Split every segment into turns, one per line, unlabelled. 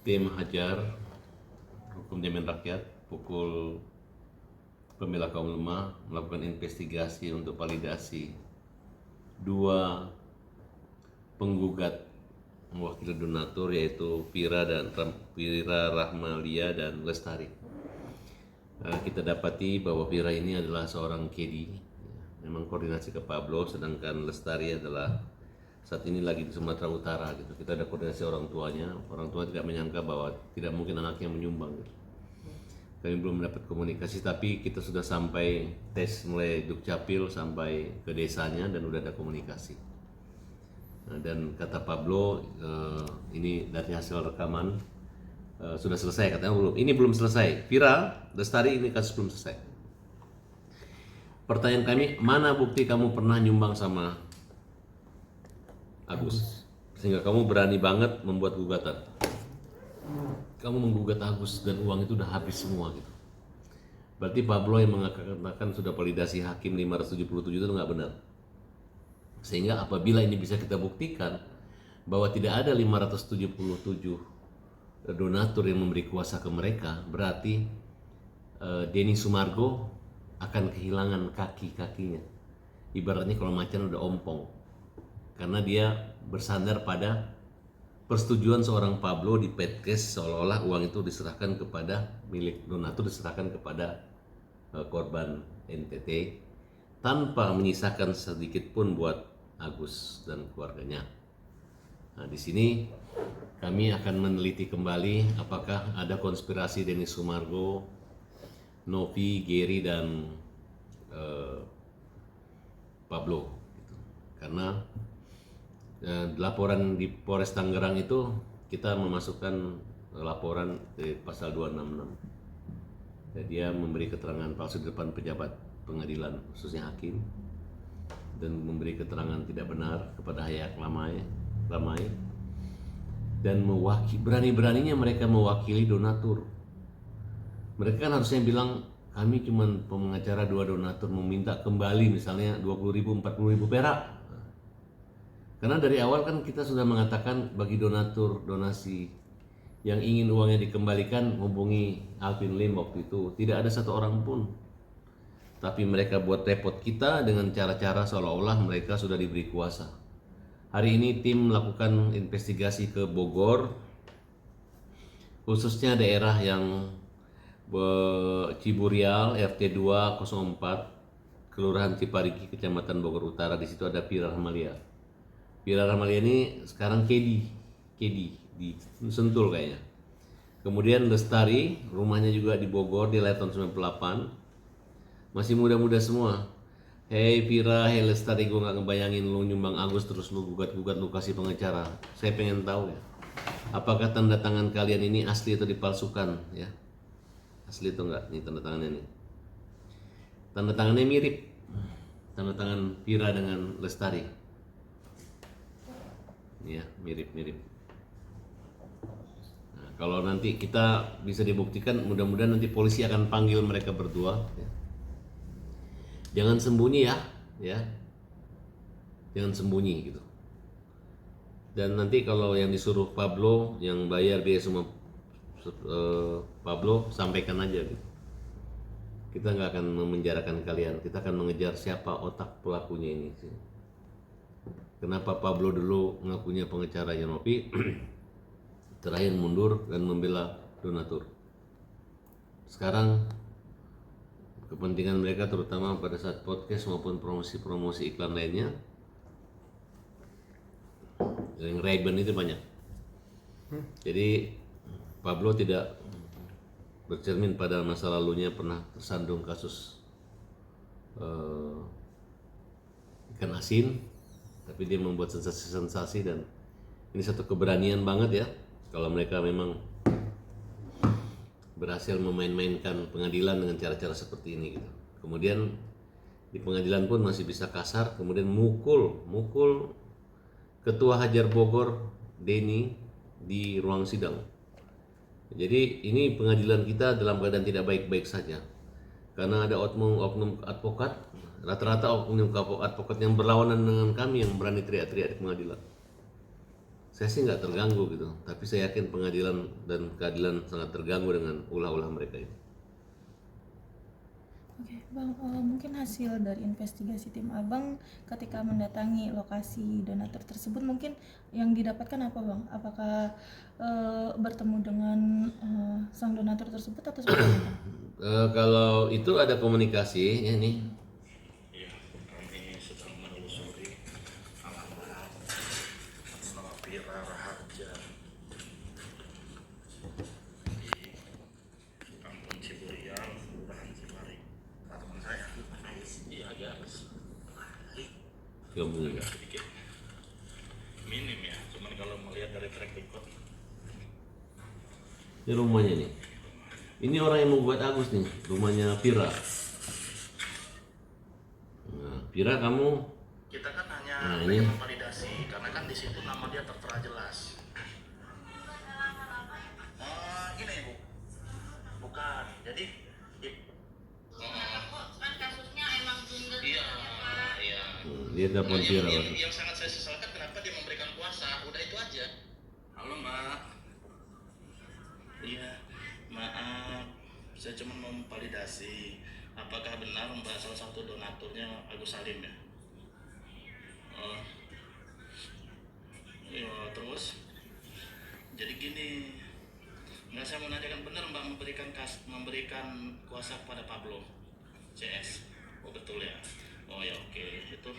Tim Hajar Hukum Jamin Rakyat pukul Pembela Kaum Lemah melakukan investigasi untuk validasi dua penggugat mewakili donatur, yaitu Vira Rahmalia dan Lestari. Kita dapati bahwa Vira ini adalah seorang KD, memang koordinasi ke Pablo, sedangkan Lestari adalah saat ini lagi di Sumatera Utara gitu. Kita ada koordinasi orang tuanya. Orang tua tidak menyangka bahwa tidak mungkin anaknya menyumbang gitu. Kami belum mendapat komunikasi, tapi kita sudah sampai tes mulai Dukcapil sampai ke desanya dan sudah ada komunikasi. Dan kata Pablo, ini dari hasil rekaman sudah selesai, katanya belum. Ini belum selesai. Vira Lestari, ini kasus belum selesai. Pertanyaan kami, mana bukti kamu pernah nyumbang sama Agus sehingga kamu berani banget membuat gugatan? Kamu menggugat Agus dan uang itu udah habis semua gitu. Berarti Pablo yang mengatakan sudah validasi hakim 577 itu nggak benar. Sehingga apabila ini bisa kita buktikan bahwa tidak ada 577 donatur yang memberi kuasa ke mereka, berarti Denny Sumargo akan kehilangan kaki-kakinya. Ibaratnya kalau macan udah ompong, karena dia bersandar pada persetujuan seorang Pablo di Petkes, seolah-olah uang itu diserahkan kepada milik donatur, diserahkan kepada korban NTT tanpa menyisakan sedikit pun buat Agus dan keluarganya. Nah, di sini kami akan meneliti kembali apakah ada konspirasi Denny Sumargo, Novi, Gary dan Pablo gitu. Karena laporan di Polres Tangerang itu kita memasukkan laporan di pasal 266. Dan dia memberi keterangan palsu di depan pejabat pengadilan, khususnya hakim, dan memberi keterangan tidak benar kepada Hayak Lamai, dan berani-beraninya mereka mewakili donatur. Mereka kan harusnya bilang, kami cuma pengacara dua donatur meminta kembali misalnya 20.000, 40.000 perak. Karena dari awal kan kita sudah mengatakan bagi donatur donasi yang ingin uangnya dikembalikan hubungi Alvin Lim waktu itu. Tidak ada satu orang pun. Tapi mereka buat repot kita dengan cara-cara seolah-olah mereka sudah diberi kuasa. Hari ini tim melakukan investigasi ke Bogor, khususnya daerah yang Ciburial, RT 204, Kelurahan Cipariki, Kecamatan Bogor Utara. Di situ ada Vira Rahmalia. Vira Rahmalia ini sekarang KD di Sentul kayaknya. Kemudian Lestari, rumahnya juga di Bogor, dia lahir tahun 98. Masih muda-muda semua. Hei Vira, hei Lestari, gue gak ngebayangin lu nyumbang Agus terus lu gugat-gugat, lu kasih pengacara. Saya pengen tahu ya, apakah tanda tangan kalian ini asli atau dipalsukan ya? Asli atau enggak? Nih tanda tangannya nih. Tanda tangannya mirip. Tanda tangan Vira dengan Lestari. Ya, mirip-mirip. Nah, kalau nanti kita bisa dibuktikan, mudah-mudahan nanti polisi akan panggil mereka berdua ya. Jangan sembunyi ya. Jangan sembunyi gitu. Dan nanti kalau yang disuruh Pablo, yang bayar biaya semua Pablo, sampaikan aja gitu. Kita nggak akan memenjarakan kalian, kita akan mengejar siapa otak pelakunya ini sih. Kenapa Pablo dulu ngakunya pengacaranya Novi, terakhir mundur dan membela donatur. Sekarang kepentingan mereka terutama pada saat podcast maupun promosi-promosi iklan lainnya, yang Ray-Ban itu banyak. Jadi Pablo tidak bercermin pada masa lalunya pernah tersandung kasus ikan asin, tapi dia membuat sensasi-sensasi, dan ini satu keberanian banget ya kalau mereka memang berhasil memain-mainkan pengadilan dengan cara-cara seperti ini gitu. Kemudian di pengadilan pun masih bisa kasar, kemudian mukul Ketua Hajar Bogor Denny di ruang sidang. Jadi ini pengadilan kita dalam keadaan tidak baik-baik saja, karena ada oknum advokat, rata-rata oknum advokat yang berlawanan dengan kami yang berani teriak-teriak di pengadilan. Saya sih nggak terganggu gitu, tapi saya yakin pengadilan dan keadilan sangat terganggu dengan ulah-ulah mereka itu.
Oke, Bang, mungkin hasil dari investigasi tim Abang ketika mendatangi lokasi donatur tersebut mungkin yang didapatkan apa, Bang? Apakah bertemu dengan sang donatur tersebut atau seperti apa, Bang?
Kalau itu ada komunikasi ya nih.
Ya, kami sedang menelusuri alamat nama Pira Raharja di Kampung Ciburial, Kelurahan Cimari. Pak teman saya. Iya, agak
Gabung ya.
sedikit minim ya, cuman kalau melihat dari track record.
Ini rumahnya nih. Ini orang yang membuat Agus nih, rumahnya Pira. Nah, Pira kamu
Kita kan hanya
Nah, ini.
validasi karena kan di situ nama dia tertera jelas. Ini Bu. Bukan. Jadi
Kan kasusnya emang tunggal
iya, iya.
dia telepon Pira.
Yang sangat saya sesalkan kenapa dia memberikan kuasa. Udah itu aja. Halo Mbak. Iya, maaf. Saya cuma mau validasi. Apakah benar Mbak salah satu donaturnya Agus Salim ya? Oh. Iya, terus? Jadi gini. Nggak, saya mau nanyakan, benar Mbak memberikan kuasa kepada Pablo CS? Oh betul ya. Oh ya, oke. Itu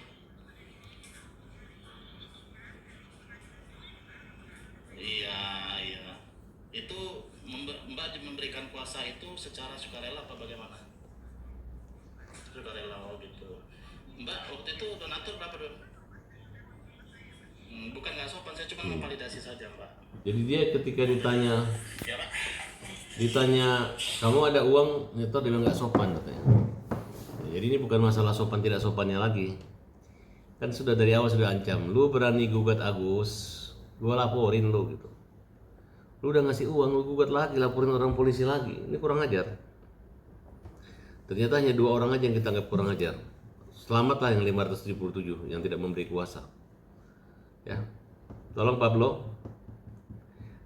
iya, iya. Itu Mbak memberikan kuasa itu secara sukarela apa bagaimana? Sukarela, oh gitu. Mbak waktu itu donatur berapa dong? Bukan nggak sopan, saya cuma memvalidasi saja Mbak.
Jadi dia ketika ditanya
Ya Pak.
kamu ada uang, itu dia bilang nggak sopan katanya. Jadi ini bukan masalah sopan tidak sopannya lagi. Kan sudah dari awal sudah ancam, lu berani gugat Agus, gua laporin lu gitu. Lu udah ngasih uang, lu gugat lagi, laporin orang polisi lagi. Ini kurang ajar. Ternyata hanya 2 orang aja yang kita anggap kurang ajar. Selamatlah yang 577 yang tidak memberi kuasa. Ya, tolong Pablo,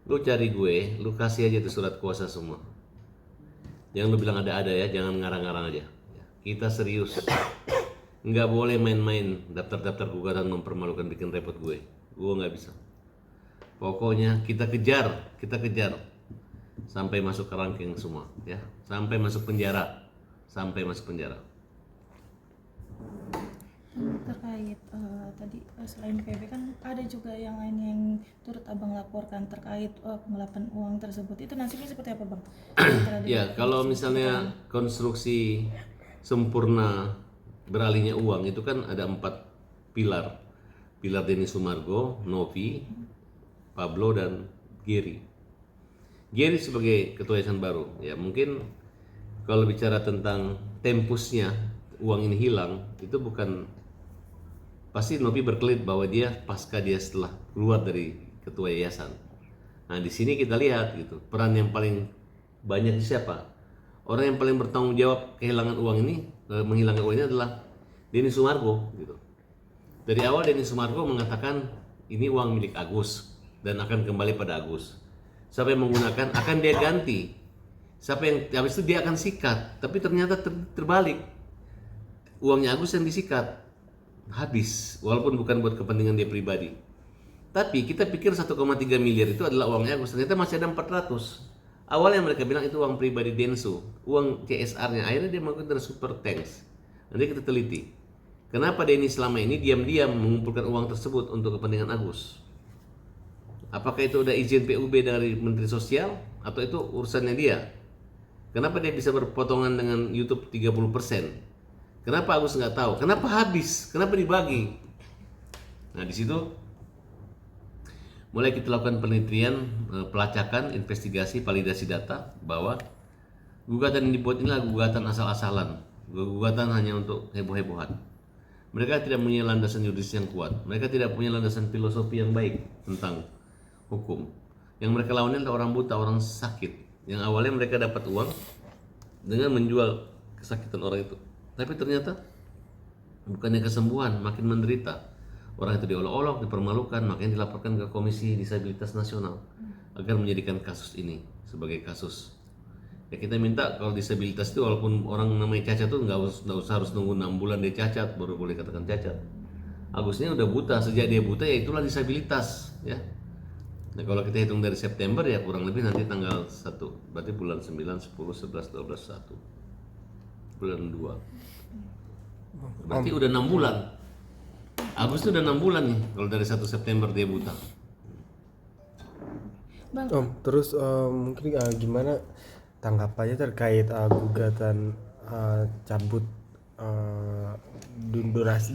lu cari gue, lu kasih aja tuh surat kuasa semua. Jangan lu bilang ada-ada ya, jangan ngarang-ngarang aja. Ya, kita serius, nggak boleh main-main daftar-daftar gugatan mempermalukan bikin repot gue nggak bisa. Pokoknya kita kejar sampai masuk ke ranking semua, ya, sampai masuk penjara.
Terkait tadi selain PB kan ada juga yang lain yang turut Abang laporkan terkait pengelapan uang tersebut. Itu nasibnya seperti apa, Bang?
Ya, kalau misalnya konstruksi sempurna beralihnya uang itu kan ada 4 pilar. Pilar Denny Sumargo, Novi, Pablo, dan Gary. Gary sebagai ketua yayasan baru, ya mungkin kalau bicara tentang tempusnya uang ini hilang, itu bukan pasti Novi berkelit bahwa dia pasca dia setelah keluar dari ketua yayasan. Nah di sini kita lihat gitu peran yang paling banyak siapa? Orang yang paling bertanggung jawab kehilangan uang ini, menghilangkan uang ini adalah Denny Sumargo gitu. Dari awal Denny Sumargo mengatakan ini uang milik Agus dan akan kembali pada Agus. Siapa yang menggunakan akan dia ganti. Siapa yang habis itu dia akan sikat, tapi ternyata terbalik. Uangnya Agus yang disikat habis, walaupun bukan buat kepentingan dia pribadi. Tapi kita pikir 1,3 miliar itu adalah uangnya Agus, ternyata masih ada 400. Awalnya mereka bilang itu uang pribadi Densu, uang CSR-nya. Akhirnya dia mengaku dari super thanks. Nanti kita teliti. Kenapa Denny selama ini diam-diam mengumpulkan uang tersebut untuk kepentingan Agus? Apakah itu udah izin PUB dari Menteri Sosial atau itu urusannya dia? Kenapa dia bisa berpotongan dengan YouTube 30%? Kenapa Agus nggak tahu? Kenapa habis? Kenapa dibagi? Nah di situ mulai kita lakukan penelitian, pelacakan, investigasi, validasi data bahwa gugatan yang dibuat inilah gugatan asal-asalan, gugatan hanya untuk heboh-hebohan. Mereka tidak punya landasan yuridis yang kuat, mereka tidak punya landasan filosofi yang baik tentang hukum. Yang mereka lawan adalah orang buta, orang sakit. Yang awalnya mereka dapat uang dengan menjual kesakitan orang itu, tapi ternyata bukannya kesembuhan, makin menderita. Orang itu diolok-olok, dipermalukan, makanya dilaporkan ke Komisi Disabilitas Nasional agar menjadikan kasus ini sebagai kasus. Ya kita minta kalau disabilitas itu walaupun orang namanya cacat tuh nggak usah harus nunggu 6 bulan dia cacat baru boleh katakan cacat. Agusnya udah buta, sejak dia buta ya itulah disabilitas ya. Nah kalau kita hitung dari September ya kurang lebih nanti tanggal 1, berarti bulan 9, 10, 11, 12, 1 bulan 2 berarti udah 6 bulan. Agustus udah 6 bulan nih kalau dari 1 September dia buta.
Bang,
Terus mungkin gimana tanggapannya terkait gugatan cabut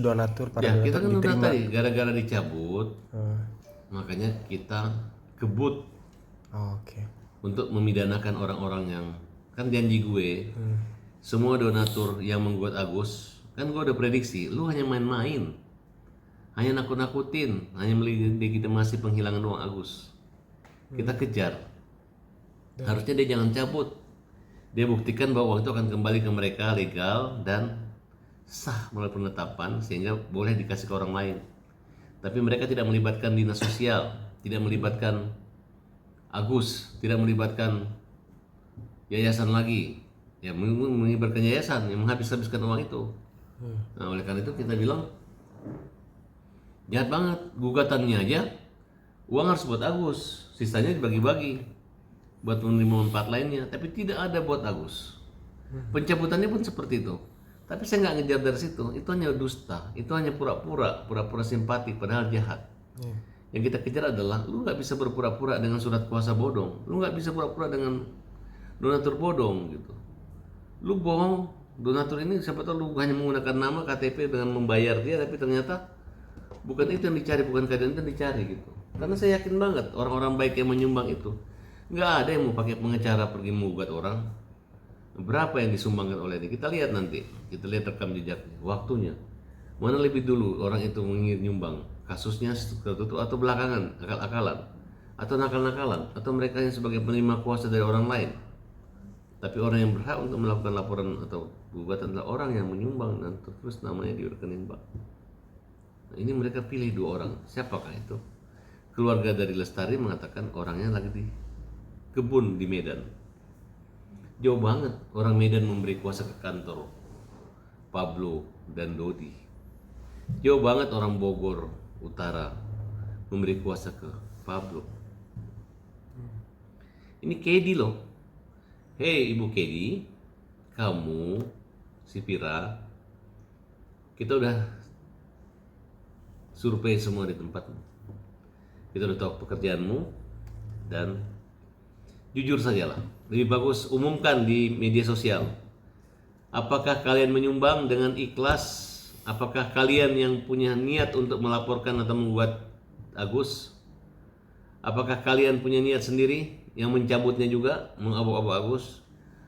donatur para
Ya kita kan
donatur
udah
diterima?
tadi gara-gara dicabut makanya kita kebut
Oke.
untuk memidanakan orang-orang yang kan janji gue semua donatur yang menggugat Agus kan gue udah prediksi lu hanya main-main hanya nakut-nakutin hanya melegitimasi penghilangan uang Agus kita kejar harusnya dia jangan cabut dia buktikan bahwa uang itu akan kembali ke mereka legal dan sah melalui penetapan sehingga boleh dikasih ke orang lain tapi mereka tidak melibatkan dinas sosial tidak melibatkan Agus tidak melibatkan yayasan lagi ya melibatkan yayasan yang menghabis-habiskan uang itu. Nah oleh karena itu kita bilang jahat banget gugatannya aja uang harus buat Agus sisanya dibagi-bagi buat menerima manfaat lainnya tapi tidak ada buat Agus pencabutannya pun seperti itu tapi saya nggak ngejar dari situ itu hanya dusta itu hanya pura-pura simpati padahal jahat. Yang kita kejar adalah lu nggak bisa berpura-pura dengan surat kuasa bodong, lu nggak bisa pura-pura dengan donatur bodong gitu. Lu bohong, donatur ini siapa tahu lu hanya menggunakan nama KTP dengan membayar dia, tapi ternyata bukan itu yang dicari, bukan keadaan itu yang dicari gitu. Karena saya yakin banget orang-orang baik yang menyumbang itu nggak ada yang mau pakai pengacara pergi mengugat orang. Berapa yang disumbangkan oleh ini? Kita lihat nanti, kita lihat rekam jejaknya, waktunya. Mana lebih dulu orang itu menyumbang kasusnya tertutup atau belakangan akal-akalan atau nakal-nakalan atau mereka yang sebagai penerima kuasa dari orang lain. Tapi orang yang berhak untuk melakukan laporan atau gugatan adalah orang yang menyumbang dan terus namanya di rekening bank. Nah, ini mereka pilih 2 orang. Siapakah itu? Keluarga dari Lestari mengatakan orangnya lagi di kebun di Medan. Jauh banget orang Medan memberi kuasa ke kantor Pablo dan Dodi. Jauh banget orang Bogor Utara memberi kuasa ke Pablo. Ini Kedi loh. Hei Ibu Kedi, kamu si Pira, kita udah survei semua di tempatmu. Kita udah tahu pekerjaanmu dan jujur sajalah, lebih bagus umumkan di media sosial. Apakah kalian menyumbang dengan ikhlas? Apakah kalian yang punya niat untuk melaporkan atau membuat Agus? Apakah kalian punya niat sendiri yang mencabutnya juga, mengabuk-abuk Agus?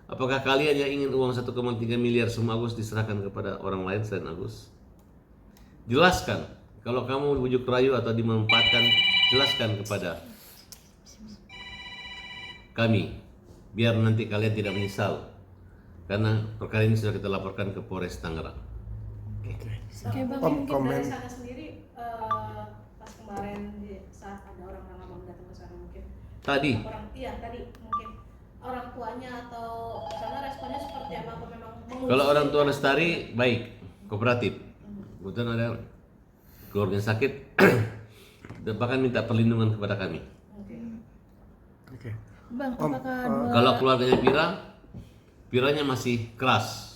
Apakah kalian yang ingin uang 1,3 miliar semua Agus diserahkan kepada orang lain selain Agus? Jelaskan. Kalau kamu bujuk rayu atau dimanfaatkan, jelaskan kepada kami, biar nanti kalian tidak menyesal. Karena perkara ini sudah kita laporkan ke Polres Tangerang.
Oke bang,
Mungkin
komen.
dari sana sendiri pas kemarin saat ada orang-orang abang datang ke sana mungkin
Tadi
tadi mungkin orang tuanya atau sana responnya seperti apa memang mengungsi?
kalau orang tua Lestari baik, kooperatif. Kemudian ada keluarga sakit dan bahkan minta perlindungan kepada kami.
Oke.
bang apakah dua
Kalau keluarganya Piranya masih keras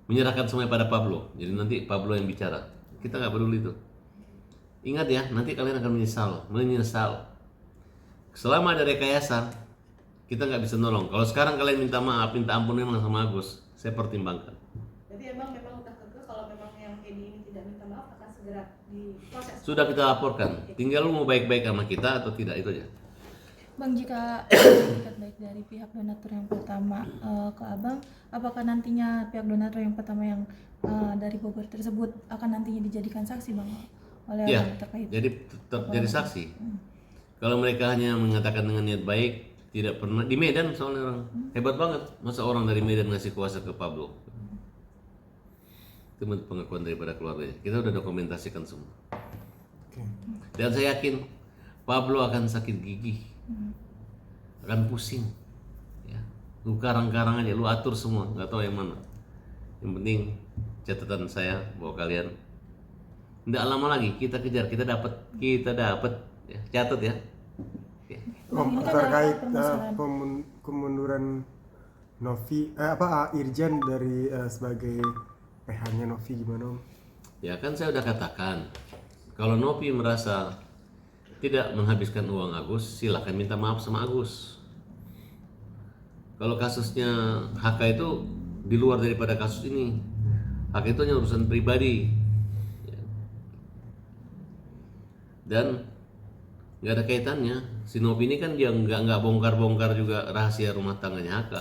menyerahkan semuanya pada Pablo. Jadi nanti Pablo yang bicara. Kita nggak peduli itu. Ingat ya, nanti kalian akan menyesal. Selama ada rekayasa, kita nggak bisa nolong. Kalau sekarang kalian minta maaf, minta ampun memang sama Agus, saya pertimbangkan.
Jadi emang udah kekeh kalau memang yang Edi ini tidak minta maaf akan segera diproses.
Sudah kita laporkan. Tinggal lu mau baik-baik sama kita atau tidak, itu aja.
Bang, jika itikat baik dari pihak donatur yang pertama ke abang, apakah nantinya pihak donatur yang pertama yang dari Bogor tersebut akan nantinya dijadikan saksi bang oleh
Ya,
abang terkait?
jadi tetap jadi saksi. Kalau mereka hanya mengatakan dengan niat baik, tidak pernah di Medan soalnya orang hebat banget. Masa orang dari Medan ngasih kuasa ke Pablo? Itu pengakuan daripada keluarganya. Kita udah dokumentasikan semua.
Oke.
Dan saya yakin Pablo akan sakit gigi, akan pusing. Ya. Lu karang-karang aja, lu atur semua, nggak tahu yang mana. Yang penting catatan saya bahwa kalian nggak lama lagi kita kejar, kita dapat, ya, catat ya. Oke.
Om,
Ini kan
terkait
ada permasalahan.
kemunduran Novi Irjan dari sebagai PH-nya Novi gimana Om?
Ya kan saya udah katakan, kalau Novi merasa tidak menghabiskan uang Agus, silahkan minta maaf sama Agus. Kalau kasusnya HK itu di luar daripada kasus ini, HK itu hanya urusan pribadi. Ya. Dan nggak ada kaitannya. Si Novi ini kan dia nggak bongkar-bongkar juga rahasia rumah tangganya HK.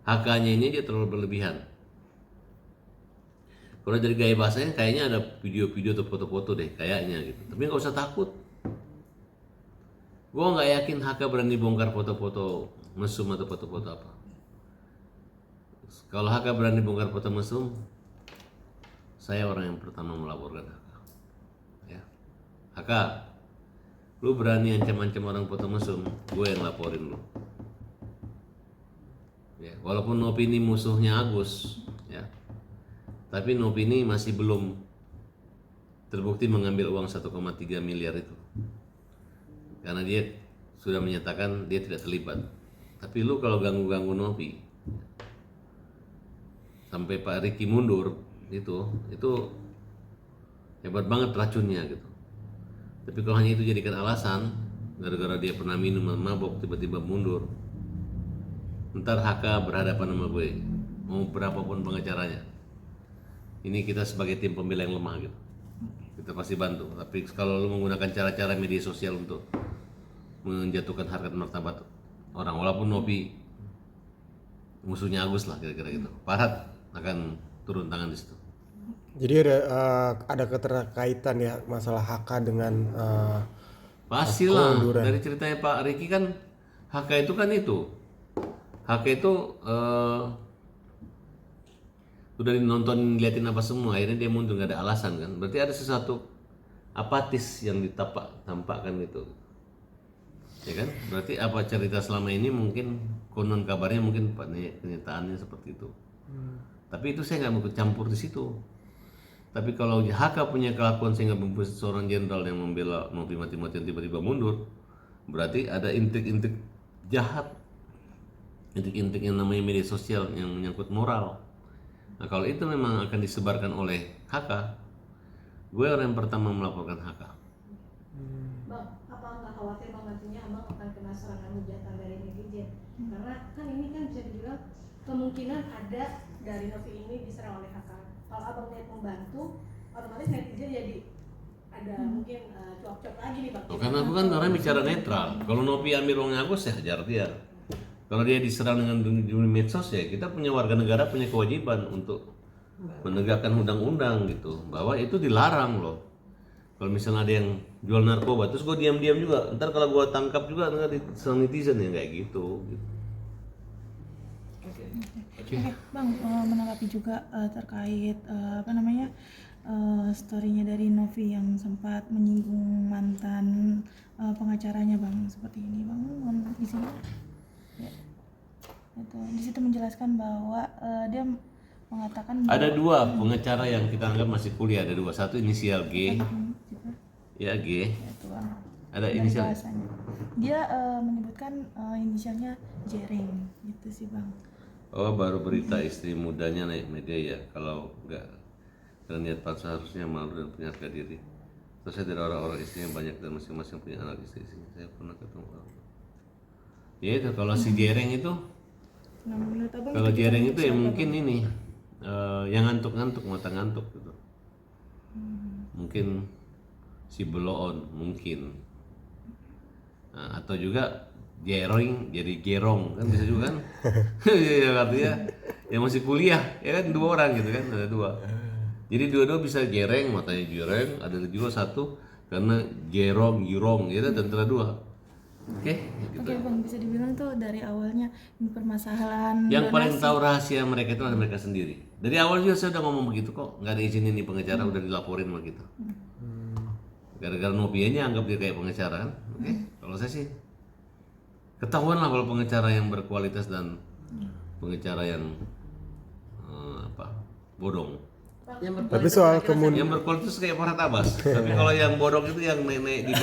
HK-nya ini dia terlalu berlebihan. Kalau dari gaya bahasanya kayaknya ada video-video atau foto-foto deh kayaknya gitu. Tapi nggak usah takut. Gue nggak yakin HK berani bongkar foto-foto mesum atau foto-foto apa. Kalau HK berani bongkar foto mesum, saya orang yang pertama melaporkan HK. Ya. HK, lu berani ancam-ancam orang foto mesum, gue yang laporin lu. Ya, walaupun Novi ini musuhnya Agus, ya, tapi Novi ini masih belum terbukti mengambil uang 1,3 miliar itu, karena dia sudah menyatakan dia tidak terlibat. Tapi lu kalau ganggu-ganggu Novi sampai Pak Riki mundur, itu hebat banget racunnya gitu. Tapi kalau hanya itu jadikan alasan, gara-gara dia pernah minum dan mabok tiba-tiba mundur, ntar HK berhadapan sama gue, mau berapapun pengacaranya. Ini kita sebagai tim pembela yang lemah gitu, kita pasti bantu. Tapi kalau lu menggunakan cara-cara media sosial untuk menjatuhkan harkat martabat orang, walaupun Novi musuhnya Agus lah kira-kira gitu, Farhad akan turun tangan di situ.
Jadi ada keterkaitan ya masalah HK dengan
Pastilah,
kemunduran.
dari ceritanya Pak Riki kan HK itu kan HK itu udah nonton liatin apa semua, akhirnya dia mundur nggak ada alasan kan, berarti ada sesuatu apatis yang ditampakkan gitu, ya kan? Berarti apa cerita selama ini mungkin konon kabarnya mungkin kenyataannya seperti itu. Tapi itu saya nggak mau campur di situ. Tapi kalau HK punya kelakuan sehingga membuat seorang jenderal yang membela Novi mati-matian tiba-tiba mundur, berarti ada intrik-intrik jahat, intrik-intrik yang namanya media sosial yang menyangkut moral. Nah kalau itu memang akan disebarkan oleh HK, gue orang yang pertama melaporkan HK.
Bang, apa nggak khawatir bang nantinya abang akan kena serangan hujatan dari netizen? Karena kan ini kan bisa dibilang kemungkinan ada dari Novi ini diserang oleh HK. Kalau abang niat membantu, otomatis netizen jadi ada mungkin cuap-cuap lagi nih bang.
Karena aku kan orang bicara netral. Kalau Novi ambil uangnya Agus, ya hajar dia. Kalau dia diserang dengan dunia medsos, ya kita punya warga negara punya kewajiban untuk menegakkan undang-undang gitu, bahwa itu dilarang loh. Kalau misalnya ada yang jual narkoba, terus gue diam-diam juga, ntar kalau gue tangkap juga ntar diserang netizen ya kayak gitu.
Oke, Bang, menanggapi juga terkait story-nya dari Novi yang sempat menyinggung mantan pengacaranya, Bang, seperti ini, Bang, mohon izin. Ya. Itu di situ menjelaskan bahwa dia mengatakan
Ada dua pengacara yang kita anggap masih kuliah, ada dua, satu inisial G, ya G,
itu, Bang.
ada
Dari
inisial.
bahasanya. Dia menyebutkan inisialnya Jering, gitu sih, Bang.
Oh baru berita istri mudanya naik media ya, kalau enggak dan niat palsu harusnya malu dan punya harga diri. Terus saya dari orang-orang istrinya banyak dan masing-masing punya anak istri. Saya pernah ketemu orang. Ya itu kalau si Jereng itu,
Nah, menurut Abang
kalau
kita
Jereng itu ya
siapa,
mungkin
Bang?
ini yang ngantuk-ngantuk, mata ngantuk gitu. Mungkin si Beloon mungkin. Nah, atau juga Jereng jadi Gerong kan bisa juga kan? Ya, artinya yang masih kuliah ya kan dua orang gitu kan, ada dua. Jadi dua-dua bisa Jereng, matanya Jereng, ada juga satu karena Gerong, ya kan, dan antara dua. Oke, gitu.
Oke, Bang, bisa dibilang tuh dari awalnya ini permasalahan
Yang paling
donasi.
tahu rahasia mereka itu adalah mereka sendiri. Dari awal juga saya udah ngomong begitu kok, nggak ada izin ini pengacara udah dilaporin sama kita. Gara-gara Novianya anggap dia kayak pengacara kan. Oke. Kalau saya sih ketahuan lah kalau pengacara yang berkualitas dan pengacara yang bodong.
Tapi soal
Yang berkualitas kayak Farhad Abbas. Tapi kalau yang bodong itu yang nenek di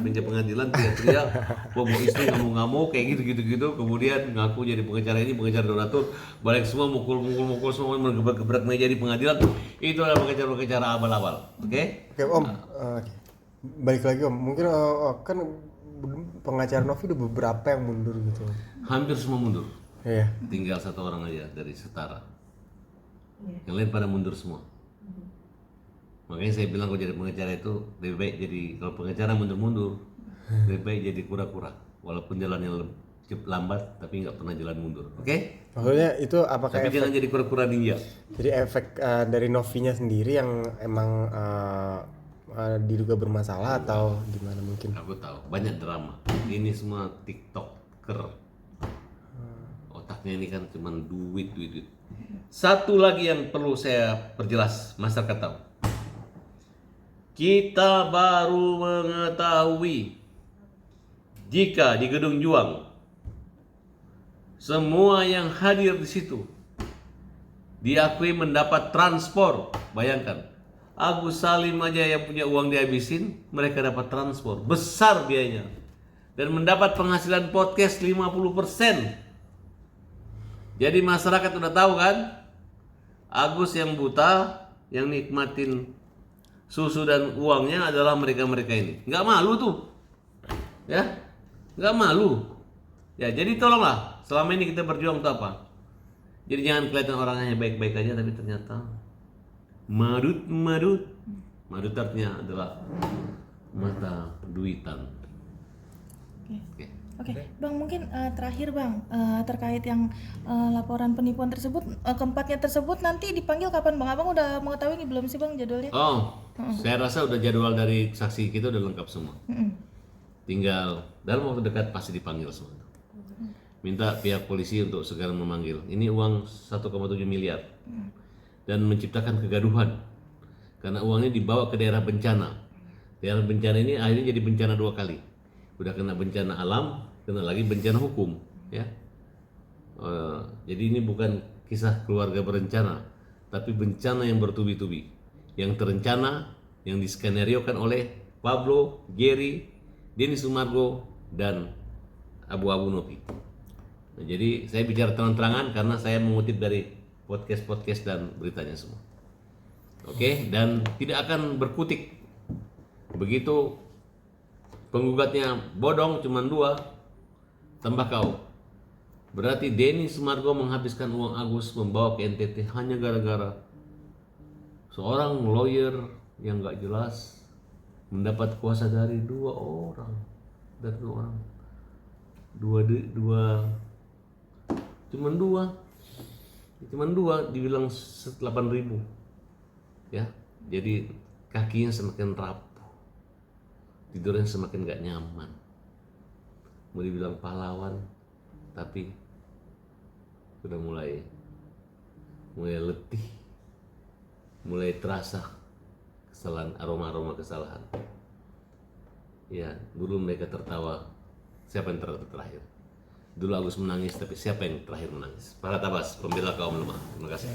meja pengadilan teriak-teriak, bawa istri ngamuk-ngamuk kayak gitu. Kemudian ngaku jadi pengacara ini, pengacara donatur, balik semua mukul semua, menggebrak meja di pengadilan. Itu adalah pengacara abal-abal. Oke?
Oke Om, balik lagi Om. Mungkin kan pengacara Novi udah beberapa yang mundur gitu.
Hampir semua mundur.
Iya.
Tinggal satu orang aja dari Setara. Yang lain pada mundur semua. Makanya saya bilang kalau jadi pengacara itu lebih baik jadi, kalau pengacara mundur-mundur, lebih baik jadi kura-kura. Walaupun jalannya lambat tapi nggak pernah jalan mundur. Oke?
Maksudnya itu apakah
Tapi jangan jadi kura-kura ninja.
jadi efek dari Novinya sendiri yang emang diduga bermasalah atau gimana mungkin?
Aku tahu banyak drama. Ini semua TikToker. Otaknya ini kan cuma duit. Satu lagi yang perlu saya perjelas, masyarakat tahu. Kita baru mengetahui jika di Gedung Juang semua yang hadir di situ diakui mendapat transport. Bayangkan, Agus Salim aja yang punya uang dihabisin, mereka dapat transport besar biayanya dan mendapat penghasilan podcast 50%. Jadi masyarakat udah tahu kan, Agus yang buta, yang nikmatin susu dan uangnya adalah mereka-mereka ini. Nggak malu tuh, ya, nggak malu. Ya, jadi tolonglah, selama ini kita berjuang untuk apa? Jadi jangan kelihatan orangnya baik-baik aja, tapi ternyata madut artinya adalah mata duitan. Oke.
Oke, Bang, mungkin terakhir Bang, terkait yang laporan penipuan tersebut, keempatnya tersebut nanti dipanggil kapan Bang? Abang udah mengetahui nih belum sih Bang jadwalnya?
Oh, saya rasa udah jadwal dari saksi kita udah lengkap semua. Tinggal dalam waktu dekat pasti dipanggil semua. Minta pihak polisi untuk segera memanggil. Ini uang 1,7 miliar dan menciptakan kegaduhan karena uangnya dibawa ke daerah bencana. Daerah bencana ini akhirnya jadi bencana 2 kali. Udah kena bencana alam, kena lagi bencana hukum, ya. Jadi ini bukan kisah keluarga berencana, tapi bencana yang bertubi-tubi, yang terencana, yang diskenariokan oleh Pablo, Gary, Denny Sumargo, dan Abu-Abu Novi. Nah, jadi saya bicara terang-terangan karena saya mengutip dari podcast dan beritanya semua. Oke, dan tidak akan berkutik. Begitu penggugatnya bodong cuma 2, tambah kau. Berarti Denny Sumargo menghabiskan uang Agus membawa ke NTT hanya gara-gara seorang lawyer yang gak jelas mendapat kuasa dari 2 orang. Dari 2 orang. Cuman 2 dibilang 8.000. Ya. Jadi kakinya semakin rapuh. Tidurnya semakin gak nyaman. Mau dibilang pahlawan, tapi sudah mulai letih, mulai terasa kesalahan, aroma kesalahan. Ya, dulu mereka tertawa, siapa yang terakhir? Dulu Agus menangis, tapi siapa yang terakhir menangis? Farhad Abbas, pembela kaum lemah. Terima kasih.